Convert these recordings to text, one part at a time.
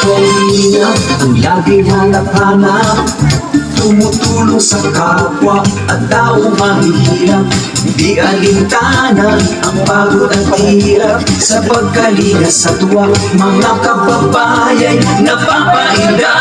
kalinga ang lagi hanap-hanap, tumutulong sa kapwa at tao mahihirap. Di alintana ang pagod at hirap, sa pagkalinga sa tuwa mga kababayan napapainda.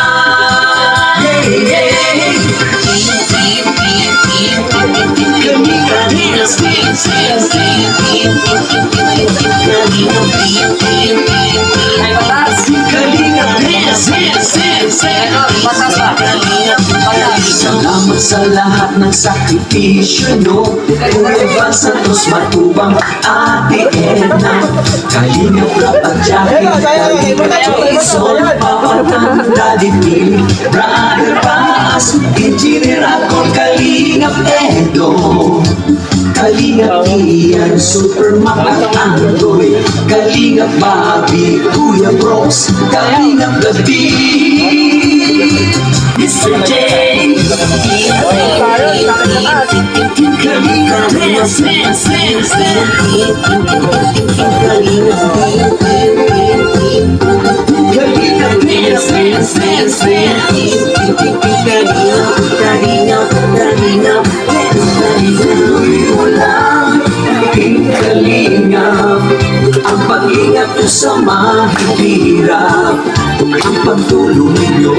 Salamat sa lahat ng sakripisyo nyo, Kuya Santos Matubang, Ate Edna, Kalingap Rap at Jackie, Kalingap Jason, Papatang Daddy Philip, Brother Paz, Engineer Akon, Kalingap Edo, Kalingap Ian, Supermac at Andoy, Kalingap Bobby, Kuya Brooks, Kalingap Gabi, Mr. J, Kalingap Kalingap, ang pag-ingat ko sa mahihirap, ang pagtulong ninyo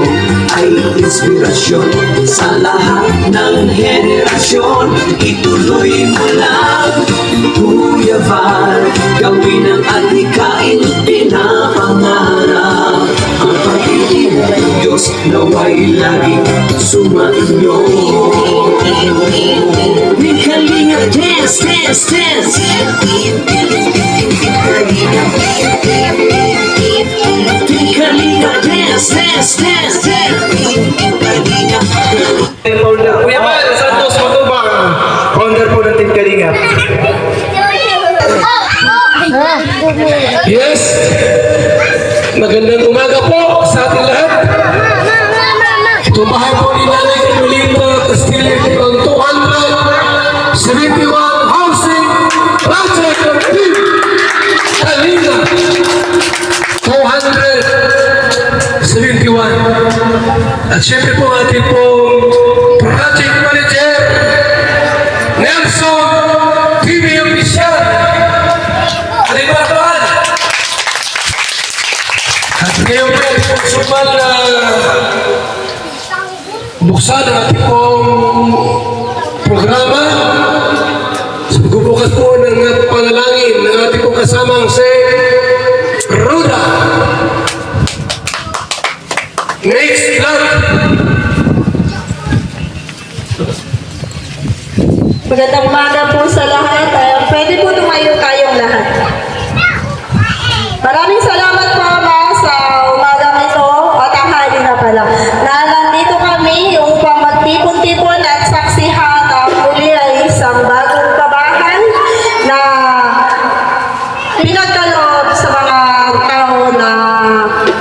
ay inspirasyon sa lahat ng henerasyon. Ituloy mo lang, Kuya Val, gawin ang alikain pinapangarap. Ang pag-ibig ng Diyos naway laging sumainyo. Kalingap dance, dance, dance. Kalingap dance, dance, dance, dance. Kuya Val Santos Matubang, founder po ng Team Kalingap. Yes, magandang umaga po sa ating lahat. Ito bahay po ni Nanay Carmelita Castillo ng 271 Housing Project ng Team Kalingap. 271. At syempre po ating pong Project Manager Nelson TV Official. Alibataan. At ngayon po ating pong sumal na buksan ang ating pong programa. So, bubukas po ng panalangin ng ating pong kasamang si Ruda. Next vlog. Magandang umaga po sa lahat. Pwede po tumayo tayong lahat. Maraming salamat po Ama sa umagang ito at tanghali na pala. Na nandito kami upang magtipon-tipon at saksihan na muli ay isang bagong kabahan na pinagkaloob sa mga tao na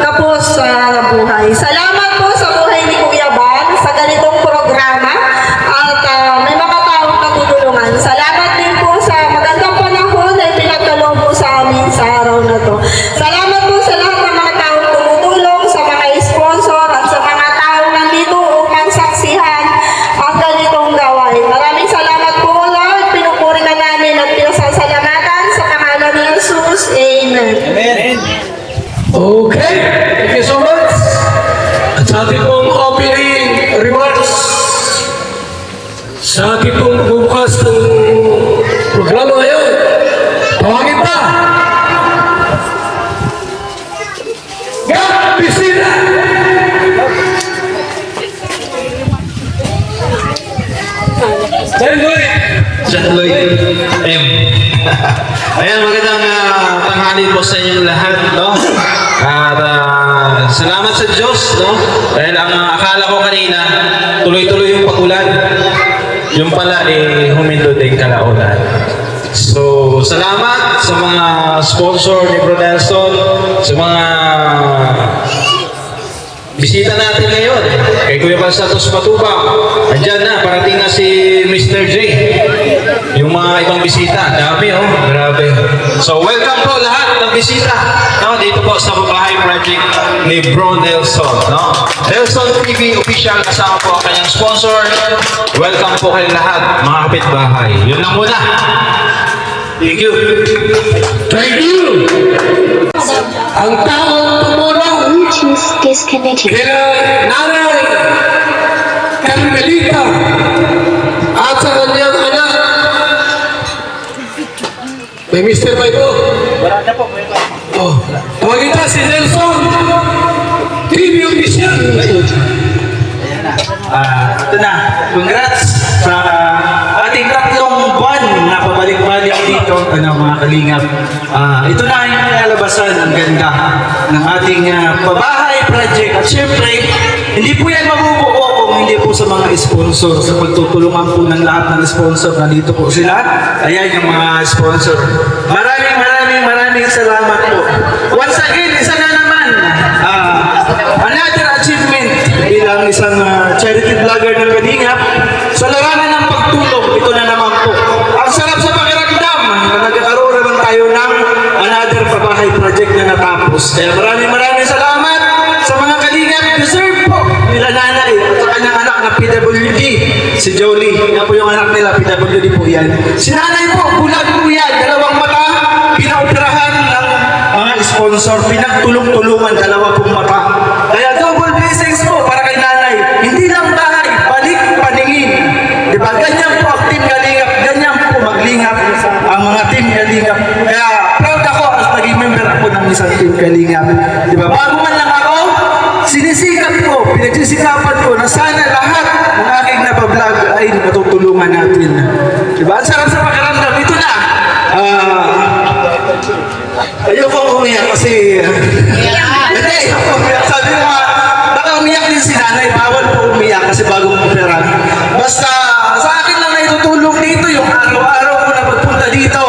kapos sa buhay. Salamat po sa buhay ni Kuya Val sa ganitong programa at may mga taong natutulungan. Salamat din po sa magandang panahon na pinagkaloob po sa amin sa araw na to. Salamat po sa lahat ng mga taong tumutulong, sa mga sponsor at sa mga taong nandito upang saksihan ang ganitong gawain. Maraming salamat po Lord. Pinupuri ka namin at pinasasalamatan sa pangalan ni Jesus. Amen. Amen. Okay, thank you so much. At sa ating pong opening remarks, sa ating pong bukas ng programa ngayon, tawagin pa! Gab Piscina! John Lloyd M. Ayan, magandang tanghali po sa inyong lahat, no? At salamat sa Diyos, no? Dahil ang akala ko kanina, tuloy-tuloy yung pag-ulan. Yung pala, humindo din kalaunan. So, salamat sa mga sponsor ni Bro Nelson, sa mga bisita natin ngayon. Kay Kuya Val Santos Matubang, andyan na, parating na si Mr. J. Yung mga ibang bisita, dami oh, grabe. So, welcome po lahat. na bisita, no? Dito po sa Bahay Project ni Bro Nelson, no? Nelson TV official, kasama po ang kanyang sponsor. Welcome po kayo lahat, mga kapitbahay. Yun lang muna. Thank you. Thank you! Ang taong tumulong Bluetooth disconnected. kila Nanay Carmelita at sa kanyang anak. May Mr. ba ito? Wala na po. Oh, tawagin na si Nelson. TV official. Ito na, congrats sa ating tatlong buwan na pabalik-balik dito, mga kalingap. Ito na yung nilalabasan, ang ganda ng ating pabahay project. At syempre, hindi po yan mabubuo kung hindi po sa mga sponsor. Sa pagtutulungan po ng lahat ng sponsor, nandito po sila. Ayan yung mga sponsor. Maraming salamat po. Once again, isa na naman, another achievement bilang isang charity vlogger ng Kalingap sa larangan ng pagtulong. Ito na naman po. Ang sarap sa pakiramdam na nagkakaroon naman tayo ng another pabahay project na natapos. Kaya maraming salamat sa mga Kalingap. Deserve po nila nanay at sa kanyang anak na PWD, si Jolie. Yan po yung anak nila, PWD po yan. Si nanay po, bulag po yan. Dalawang mata, pinaoperahan ng mga sponsor, pinagtulong-tulungan, dalawa pong mata. Kaya double blessings po para kay nanay. Hindi lang bahay, balik paningin. Diba? Ganyan po ang Team Kalingap, ganyan po maglingap ang mga Team Kalingap. Kaya proud ako as naging member ako ng isang Team Kalingap. Diba? Bago man lang ako, sinisikap ko, pinagsisikapan ko na sana lahat ng aking napablog ay matutulungan natin. Diba? Ang sarap sa pakiramdam. Ito na. Ayoko umiyak kasi... Hindi, ayoko umiyak. Sabi ko nga, baka umiyak din si nanay. Bawal po umiyak kasi bagong opera. Basta sa akin lang naitutulong dito yung araw-araw ko na pagpunta dito.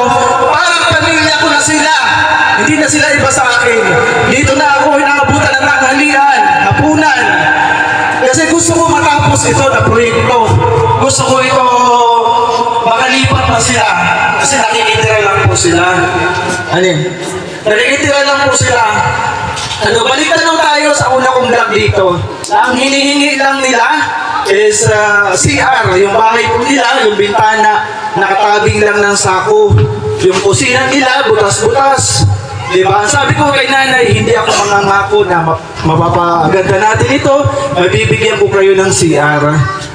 Parang pamilya ko na sila. Hindi na sila iba sa akin. Dito na ako inaabutan ng tanghalian, hapunan. Kasi gusto ko matapos ito na proyekto. Gusto ko ito makalipat na sila. Kasi nakikitira lang po sila. Ano? Nakikitira lang po sila. Balik na lang tayo sa una kong vlog dito. Ang hinihingi lang nila is CR. Yung bahay po nila, yung bintana, nakatabing lang ng sako. Yung kusina nila, butas-butas. Diba? Sabi ko kay nanay, hindi ako mangangako na mapapaganda natin ito, mabibigyan ko kayo ng CR.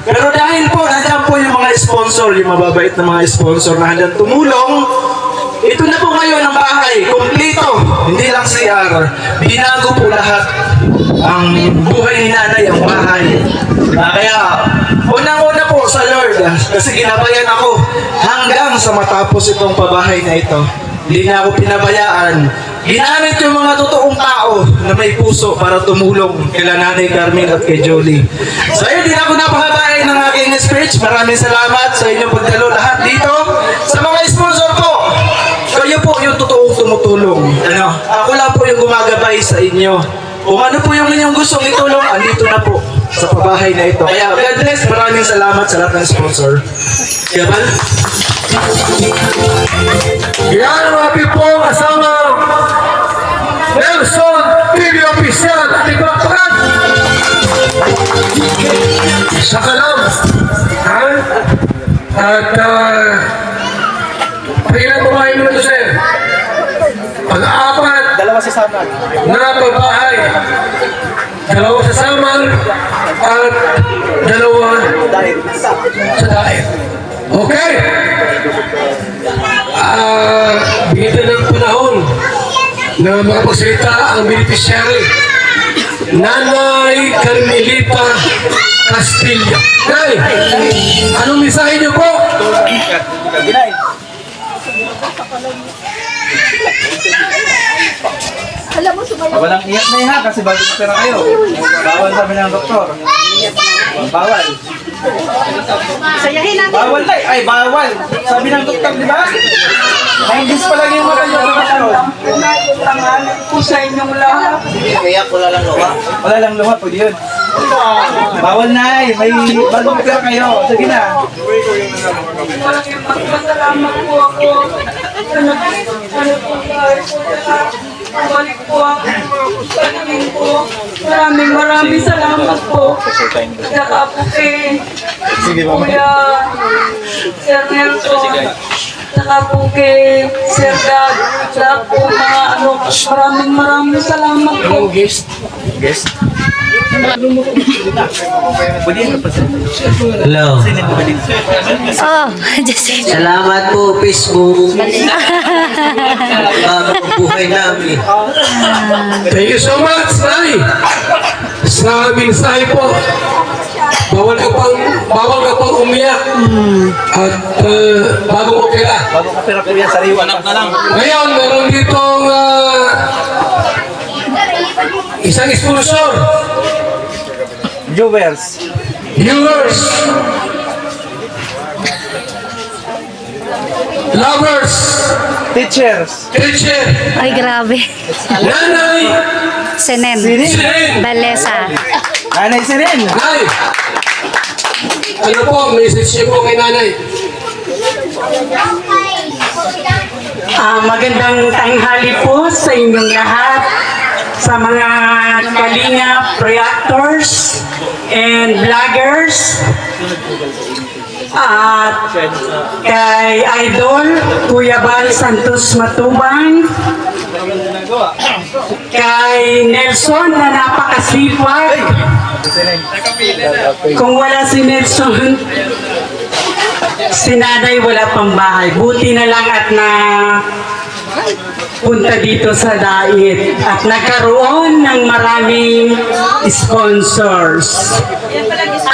Pero dahil po, nandiyan po yung mga sponsor, yung mababait na mga sponsor na handang tumulong, ito na po ngayon ang bahay, kompleto, hindi lang CR. Binago po lahat ang buhay ni nanay, ang bahay. Kaya, unang-una po sa Lord, kasi ginabayan ako hanggang sa matapos itong pabahay na ito. Hindi na ako pinabayaan. Ginamit yung mga totoong tao na may puso para tumulong kila Nanay Carmen at kay Jolie. So ayun, din ako napahabain ng aking speech. Maraming salamat sa inyong pagdalo lahat dito. Sa mga sponsor po, kayo po yung totoong tumutulong. Ako lang po yung gumagabay sa inyo. Kung ano po yung inyong gustong itulong, andito na po sa pabahay na ito. Kaya God bless, maraming salamat sa lahat ng sponsor. Kaya ba? Yan ang ating pong kasama Nelson TV official at ikapagpagad sa kalam. At pagilan babae mo ito, sir. Pag-apat na pabahay, dalawa sa Samar at dalawa sa Daet. Okay? Bigyan ng panahon na makapagsalita ang beneficiary. Nanay Carmelita Castilla. Nay, anong mensahe niyo po? Walang iyak na ha kasi bago pera kayo. Bawal sabi ng doktor. Bawal. Sayahin natin. Bawal tayo. Ay, bawal. Sabi ng doktor, di ba? 90s pa lang yung mga yung nakakaroon. Po sa inyong lahat. Kaya wala lang luha. Wala lang luha, pwede yun. Bawal na eh. May bagong pera kayo. Sige na. Maraming salamat po ako. Balik po ako mga kustalingin ko. Maraming salamat po. Saka po kay Kuya Sir Nelson. Saka po kay Sir Dad. Saka po mga maraming salamat po. Hello. Oh, Jesse. Salamat po, Facebook. Bago ang buhay namin. Thank you so much, Nay. Sa mensahe po, bawal ka pang umiyak. At bagong opera. Bagong kapira po yan, sariwa na lang. Ngayon, meron ditong isang sponsor. Viewers, Viewers, lovers, teachers, teacher, Ay, grabe. nanay, Senen. Sinen. Balesa. Nanay Siren. Nay. Ano po, message niyo po kay nanay. Magandang tanghali po sa inyong lahat, sa mga Kalinga reactors and vloggers, at kay Idol Kuya Bal Santos Matubang, kay Nelson na napakasipag. Kung wala si Nelson, si Nanay wala pang bahay. Buti na lang at na punta dito sa Dait at nagkaroon ng maraming sponsors.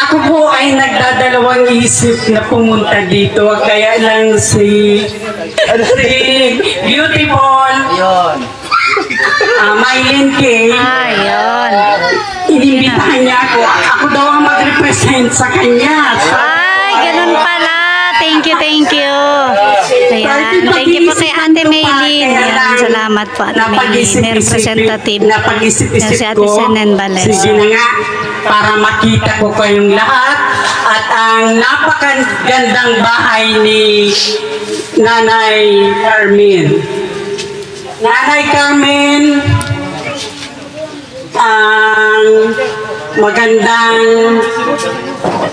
Ako po ay nagdadalawang isip na pumunta dito, kaya lang si Beautiful Mylene Kay, Ayun. inimbitahan niya ako. Ako daw ang mag-represent sa kanya. Ay, ganun pala. Thank you, thank you. Ayan. Thank you po kay Ate Maylin. Ayan, salamat po, Ate Maylin. May representative. Napag-isip-isip Si Ate ko. Senen Balesa. Sige na nga, para makita ko kayong lahat. At ang napakagandang bahay ni Nanay Carmen. Nanay Carmen, ang magandang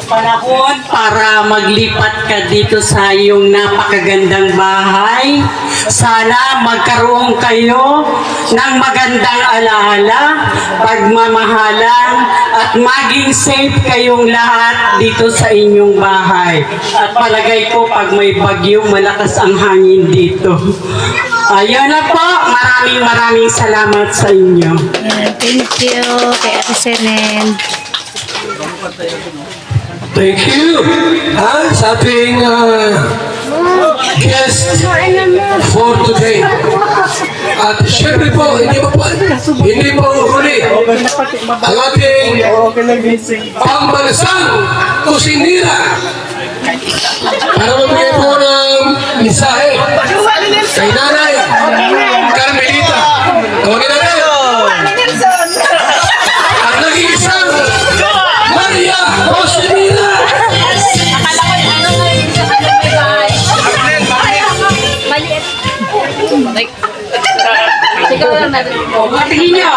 panahon para maglipat ka dito sa iyong napakagandang bahay. Sana magkaroon kayo ng magandang alaala, pagmamahalan, at maging safe kayong lahat dito sa inyong bahay. At palagay ko pag may bagyo, malakas ang hangin dito. Ayan na po. Maraming salamat sa inyo. Ayan, thank you kay Ate Senen. Thank you. Sa ating guest for today. At syempre po, hindi po huli ang ating pambansang kusinira para magbigay po ng mensahe kay Nanay Carmelita. Tawagin natin ang nag-iisang Maria Josemina. Tingin niyo.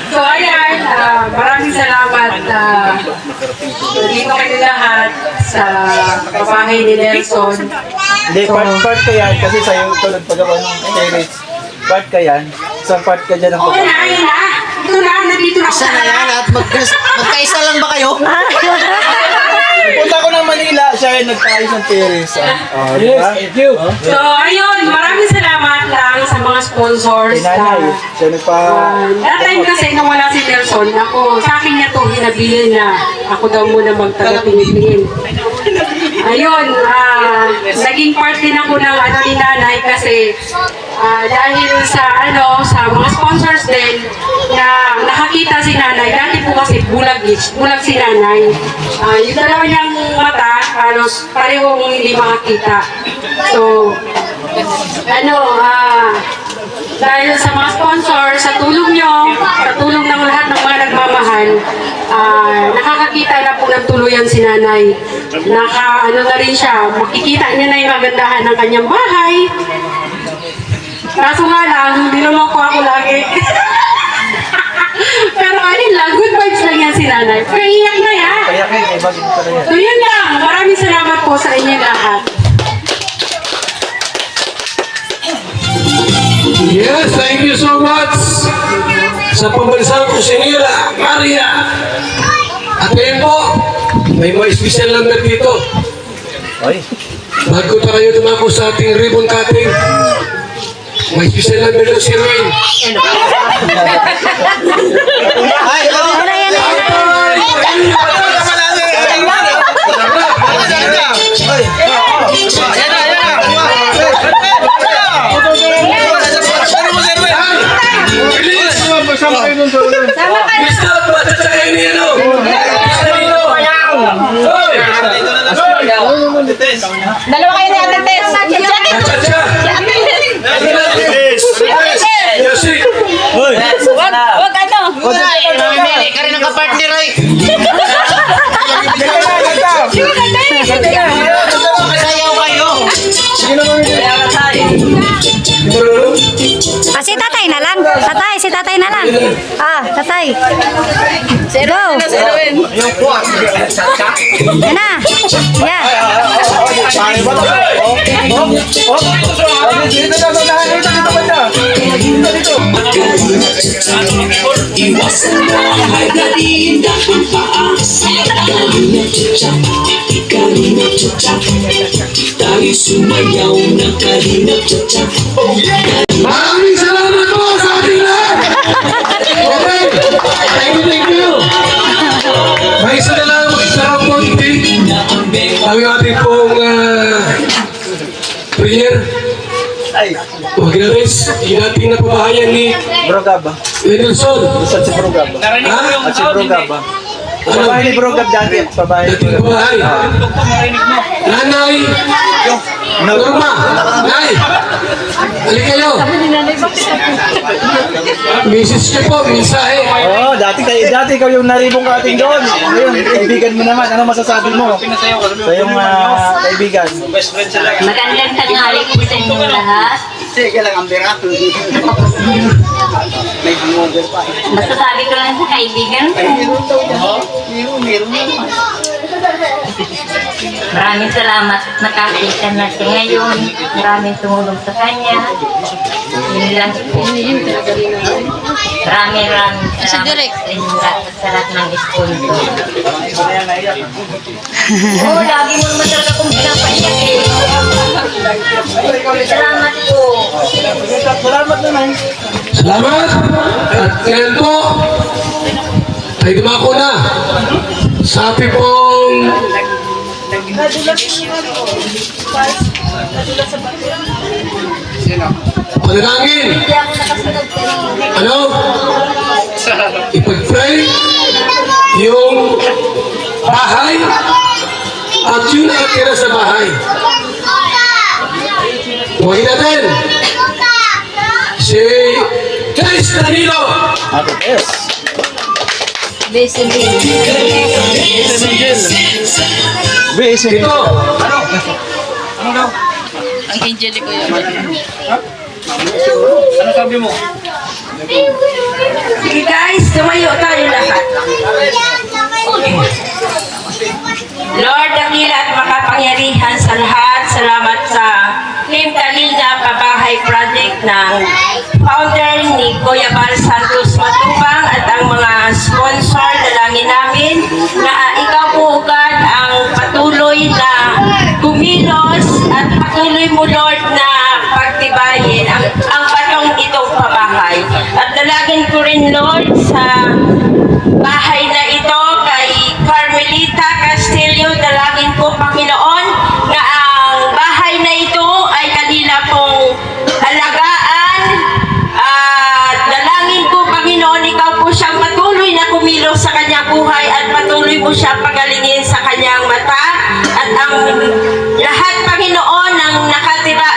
So ayan, maraming salamat dito kayo lahat sa pabahay ni Nelson. Hindi, part ka yan kasi sa'yo ito nagpagawa ng series. Part ka yan. Isang part ka dyan ang Oo na, ayun na. Ito na, nandito na ako. Sana yan at magkaisa lang ba kayo? Punta ko ng Manila, siya ay nagtaayos ng series. Yes, thank you. So ayun, maraming salamat lang sa mga sponsors. Kay Nanay, siya nagpa... That time kasi nung wala si Nelson, ako, sa akin niya ito hinabilin na ako daw muna magtaga-tingin. Ayun, naging part din ako ng ni Nanay kasi dahil sa mga sponsors din na nakakita si Nanay. Dati po kasi bulag si Nanay. Yung dalawa niyang mata, halos parehong hindi makakita. So, dahil sa mga sponsors, sa tulong nyo, sa tulong ng lahat ng mga nagmamahal, yan, nakakakita na po ng tuluyan si nanay. Ano na rin siya, makikita niya na yung kagandahan ng kanyang bahay. Kaso nga lang, niloloko ako lagi. Pero ayun lang, good vibes lang yan si nanay. Pero iyak na yan. So yun lang, maraming salamat po sa inyo lahat. Yes, thank you so much sa pambansang Kusinira, Maria. At ngayon po, may mga special number dito. Bago tayo dumako sa ating ribbon cutting, may special number na si Rain. Ay, Mister, matatakain niya, no? Mister, dito. Hoy! Dalawa kayo ni Ate Tess. Chacha! Yosi! Wag ano. Mamili ka rin ng kapartner ay. Sayaw kayo. Si tatay na lang. Si tatay na lang. Tatay. Go. Yan na. Yan. Iwasan mo ang magkalinda ang paa. Kalina chucha, kalina chucha. Tayo sumayaw ng kalina chucha. Maraming salamat po sa ating lahat! Okay, thank you. May isa na lang, isa lang po ang ating pong prayer. Huwag na rin, yung ating napabahayan ni Brogaba. Nelson. Saan si Brogaba? Ha? At si Brogaba. Pabahay ni Brogab dati. Pabahay ni Dating bahay. Nanay, Norma, Nay, hali kayo. Mrs. niyo po, mensahe. Oo, dati ikaw yung naribong kating doon. Ngayon, kaibigan mo naman. Ano masasabi mo sa iyong kaibigan? Magandang tanghali po sa inyo lahat. Sige lang ang bira. May hangover pa. Masasabi ko lang sa kaibigan ko. Meron. Maraming salamat at nakakita natin ngayon. Maraming tumulong sa kanya. Yun lang po. Maraming salamat sa inyo lahat at sa lahat ng sponsor. Oo, lagi mo naman talaga kung pinapaiyak eh. Salamat po. Salamat naman. Salamat. At ngayon po, ay dumako na sa ating pong panalangin. Ano? Ipag-pray yung bahay at yun ang tira sa bahay. Huwag natin si Chris Danilo. Ate Tess. Basically. Basic. Ito. Ang Angelico yun. Sige guys, tumayo tayo lahat. Lord, dakila at makapangyarihan sa lahat, salamat sa Team Kalinga Pabahay Project ng founder ni Kuya Bal Santos Matubang at ang mga sponsor, dalangin namin na ikaw po God ang patuloy na kumilos at patuloy mo Lord na pagtibayin ang batong itong pabahay. At dalangin ko rin Lord sa bahay na ito kay Carmelita Castillo, dalangin ko Panginoon na ang bahay na ito ay kanila pong alagaan at dalangin ko Panginoon ikaw po siyang patuloy na kumilos sa kanyang buhay at patuloy mo siyang pagalingin sa kanyang mata at ang lahat Panginoon ng nakatira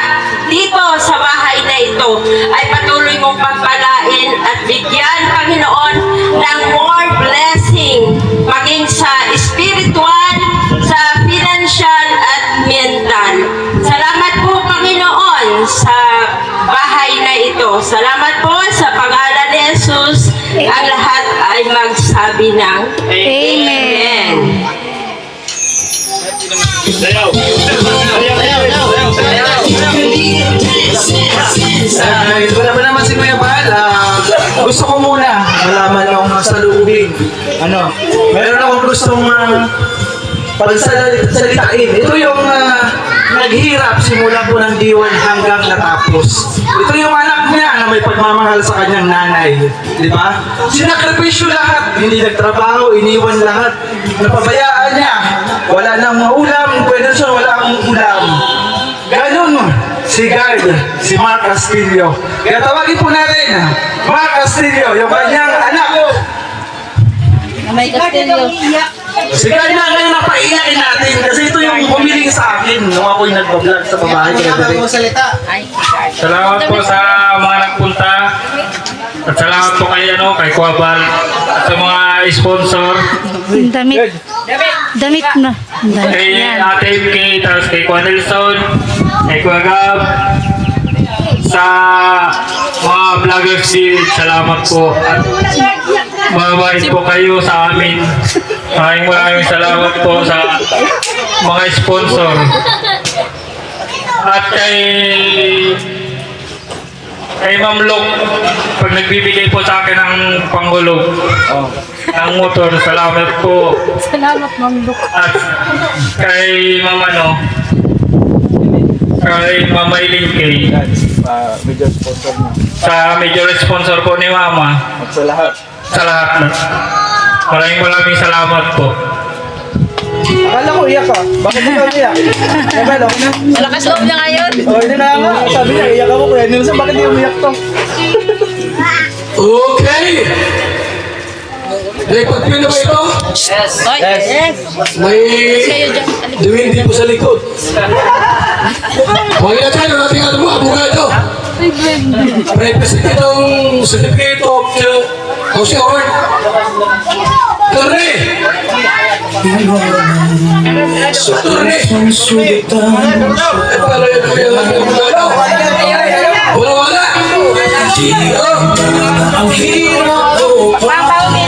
dito sa bahay na ito ay patuloy mong pagpalain at bigyan Panginoon ng more blessings Ang lahat ay magsabi ng Amen. Wala ba naman si Kuya Bal? Gusto ko muna malaman yung salubing. Meron akong gustong pagsalitain. Ito yung naghirap simula po ng D1 hanggang natapos. Ito yung anak niya na may pagmamahal sa kanyang nanay. Di ba? Sinakripisyo lahat. Hindi nagtrabaho, iniwan lahat. Napabayaan niya. Wala nang maulam. Pwede siya wala ang ulam. Ganun si Guard, si Mark Castillo. Kaya tawagin po natin, Mark Castillo, yung kanyang anak. Si Guard na ngayon napaiyakin natin kasi ito yung humiling sa akin nung ako'y nag-vlog sa babae. Salamat po sa mga nagpunta. At salamat po kay Kuya Bal at sa mga sponsor. Damit. Damit na. Damit. Kay Yan. Ate MK, tapos kay Kuya Nelson, kay Kuya Gab. Sa mga vloggers din, salamat po. At mabait po kayo sa amin. Maraming salamat po sa mga sponsor. At kay Ma'am Lok, pag nagbibigay po sa akin ng panghulog ng motor, salamat po. Salamat, Ma'am Luk. At kay kay Mama Eileen Kay, sa major sponsor po ni Mama, sa lahat na. Maraming salamat po. Akala ko iyak ka. Bakit ikaw iyak? Okay na. Malakas loob niya ngayon. Hindi na nga. Sabi niya, iyak ako. Kuya Nelson, bakit di umiyak to? Okay! Record pin na ba ito? Yes. May duwindi po sa likod. Huwag na tayo natin mga abogado. Represent ng Certificate of Housing Award. Torne! Torne! Ito pala yung abogado. Wala-wala! Ang hirap ko.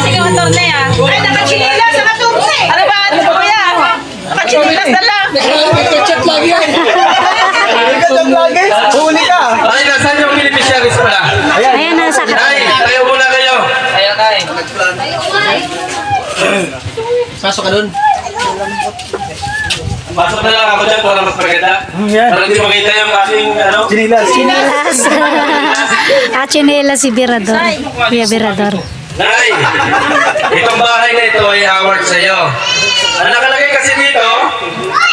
Sige, motorne ah. Ay, nakachinilas sa katurne. Ano ba? Ano ba yan? Nakachinilas na lang. Chat lagi yan. Ikaw lagi? Huli ka. Ay, nasaan yung beneficiaries pala? Ayan, nasa Ay, tayo muna kayo. Pasok ka dun. Pasok na lang ako dyan para mas maganda. Para hindi makita yung aking Sinilas. Chinelas. Chinelas si Birador. Kuya Birador. Nay, itong bahay na ito ay award sa iyo. Ang nakalagay kasi dito,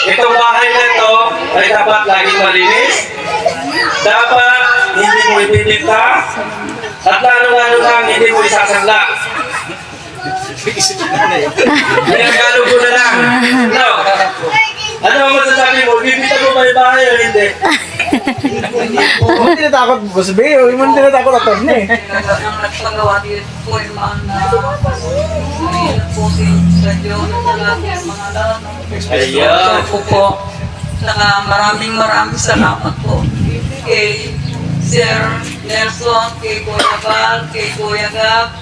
itong bahay na ito ay dapat laging malinis. Dapat hindi mo ipipinta. At lalo-lalo lang hindi mo isasangla. Pinagalo ko na lang. No. Ano ang masasabi mo? Bibita mo ba yung bahay o hindi? Huwag mo tinatakot, Boss B. Huwag mo tinatakot at torne. Ang nagpagawa dito po yung mga po si Radyo na mga Ayan. po. Saka maraming salamat po kay Sir Nelson, kay Kuya Bal, kay Kuya Gab,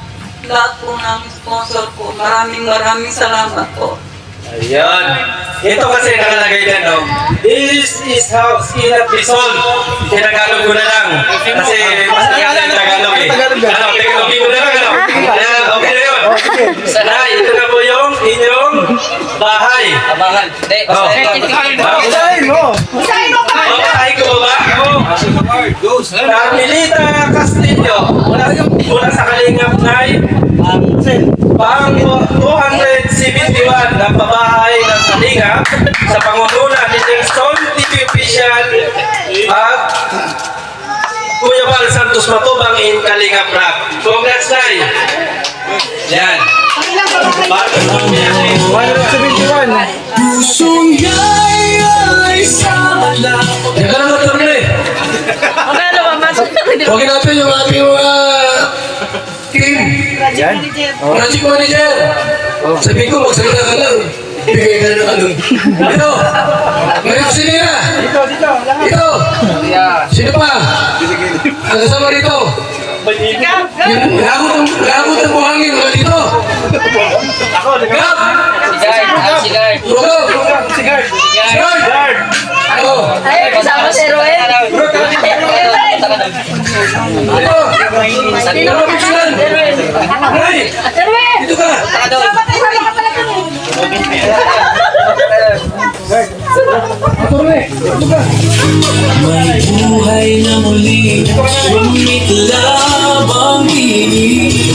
lahat po ng sponsor po. Maraming salamat po. Ayan. Ito kasi nakalagay dyan, no? This is house in a prison. Tinagalog ko na lang. Kasi mas tagal ng Tagalog eh. Tagalogin ko na lang, ano? Ayan, okay na yun. Nay, ito na po yung inyong bahay. Abangan. Hindi. Basahin mo. Bahay ko ba? Carmelita Castillo. Mula sa Kalingap, Nay. Pang 271 na pabahay ng Kalingap sa pangunguna ni Nelson TV Official at Kuya Bal Santos Matubang in Kalingap Rap. Congrats, Nay! Yan. 171. Pusong ay sama lang. Yan ka naman, Torne. Magkano ba? Huwag natin yung ating mga team. Project manager. Sabi ko, magsalita ka lang. Bigay ka ng ano. Ito. May auxiliary. Dito. Ito. Sino pa? Ang kasama rito. Lagot ng buhangin wala dito. Gab! Bro, Sigard! Ako! Kasama si Roel. Ito! Sino ba picturean? Nay! Dito ka! Atorne! Dito ka! May buhay na muli, sumiklab ang inig.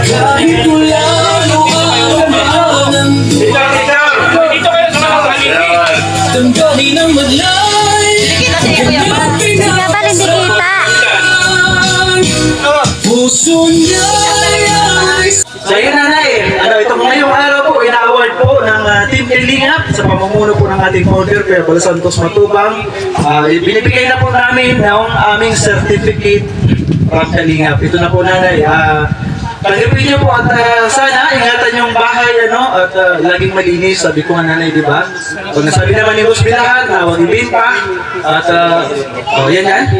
Kahit walang umamanan, damdamin ang maglay. Siya ba hindi kita? Puso niya ay So yun nanay, itong ngayong araw po, ina-award po ng Team Kalingap sa pamumuno po ng ating founder, Kuya Bal Santos Matubang. Binibigay na po namin ng aming certificate from Kalingap. Ito na po nanay. Tanggapin niyo po at sana ingatan yung bahay at laging malinis. Sabi ko nga nanay, di ba? Kung nasabi naman ni Boss Bilahan, huwag ibinta. At yan.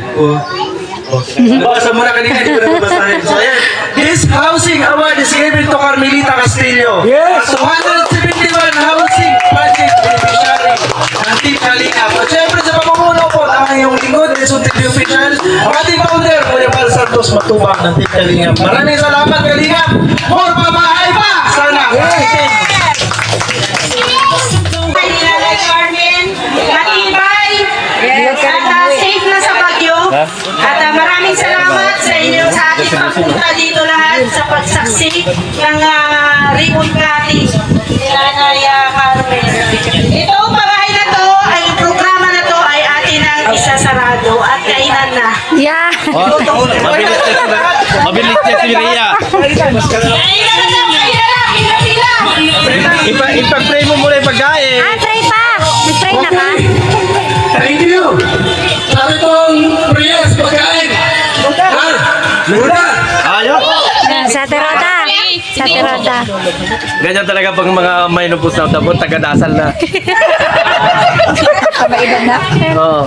Nabasa mo na kanina, hindi ko na mabasahin. So ayan, this housing award is given to Carmelita Castillo. Yes! 271 housing project beneficiary ng Team Kalingap. At syempre sa pamumuno po ng iyong lingkod, Resulted Official, ang ating founder, Kuya Bal Santos Matubang ng Team Kalingap. Maraming salamat Kalingap! More pabahay pa! Sana! Carmen, matibay, at safe na sa Bagyo. At maraming salamat sa inyo sa ating pagpunta dito lahat sa pagsaksi ng ribbon cutting ni Nanay Carmen. Itong babae na to, ay programa na to ay atin ang isasarado at kainan na. Yeah. Mabilis niya si Ria. Kainan na! Ipag-pray mo muna yung pagkain. Try pa. Nag-try na ka? Thank you! Sabi kong prayers, pagkain! Ha? Luna! Ayun. Sa Teroda. Sa Teroda. Ganyan talaga pag mga may nupos na tapos taga-dasal na. Kabaiban na. Oo.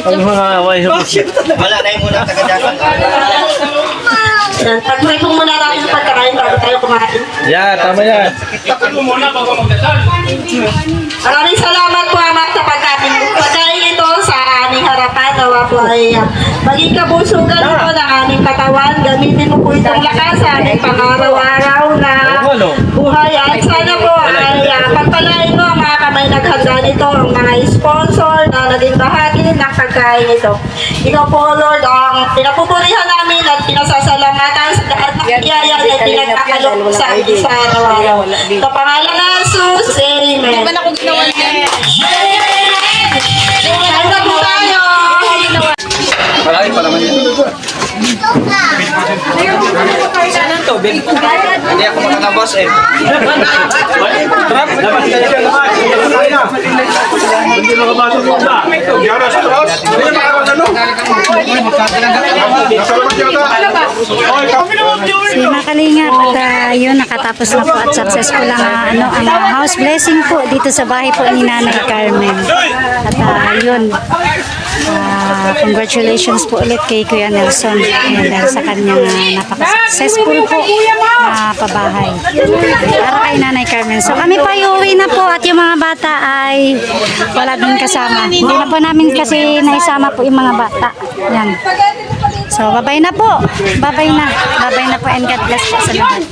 Pag mga may nupos. Wala na yung muna taga-dasal. Pag-pray po muna natin sa pagkakain bago tayo kumain. Yeah, tama yan. Maraming salamat po Ama sa pagkain ito sa aming harapan. Nawa po ay maging kabusugan ito ng aming katawan. Gamitin mo po itong lakas sa aming pangaraw-araw na buhay. At sana po ay pagpalain mo ang mga kamay naghanda nito, ang mga sponsor na naging bahagi ng pagkain ito. Ikaw po Lord, ang pinapupurihan namin at pinasasalamatan sa lahat ng biyaya na pinagkakalok sa ating sa araw-araw. Sa pangalan ng Jesus, Amen. Kain na po tayo! Marami pa naman yun. Saan ang tubig? Hindi ako makakabos eh. Dapat kaya ka naman. Hindi makabasok mo ba? Yara sa taas. Hindi makakabasok. Si Makalingap at yun, nakatapos na po at successful ang house blessing po dito sa bahay po ni Nanay Carmen. At yun, congratulations po ulit kay Kuya Nelson dahil sa kanyang napaka-successful po na pabahay para kay Nanay Carmen. So kami pa iuwi na po at yung mga bata ay wala din kasama. Hindi na po namin kasi naisama po yung mga bata. Yan. So babay na po. Babay na. Babay na po and God bless po sa lahat.